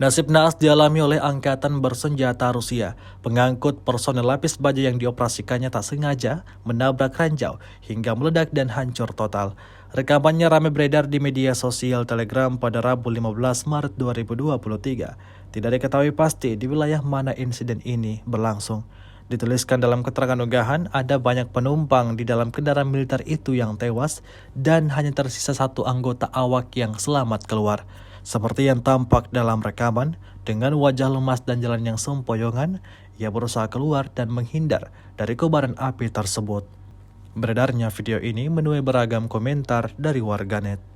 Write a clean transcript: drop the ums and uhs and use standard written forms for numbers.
Nasib naas dialami oleh angkatan bersenjata Rusia. Pengangkut personel lapis baja yang dioperasikannya tak sengaja menabrak ranjau hingga meledak dan hancur total. Rekamannya ramai beredar di media sosial Telegram pada Rabu 15 Maret 2023. Tidak diketahui pasti di wilayah mana insiden ini berlangsung. Dituliskan dalam keterangan unggahan, ada banyak penumpang di dalam kendaraan militer itu yang tewas dan hanya tersisa satu anggota awak yang selamat keluar. Seperti yang tampak dalam rekaman, dengan wajah lemas dan jalan yang sempoyongan, ia berusaha keluar dan menghindar dari kobaran api tersebut. Beredarnya video ini menuai beragam komentar dari warganet.